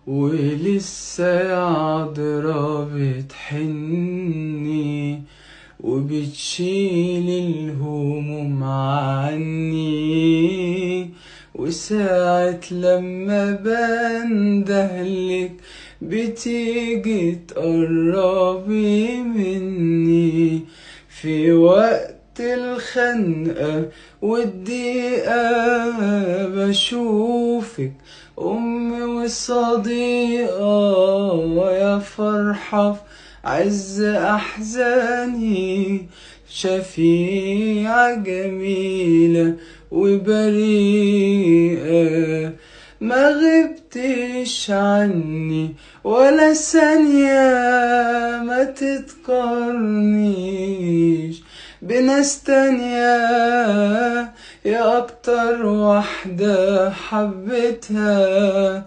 ولسه يا عذرا بتحني وبتشيل الهموم عني، وساعة لما بندهلك بتيجي تقربي مني، في وقت الخنقة والضيقة بشوفك أمي وصديقة، يا فرحة في عز أحزاني، شفيعة جميلة وبريئة، ما غبتش عني ولا ثانية، ما تتقارنيش بناس تانية، يا أكتر واحدة حبيتها.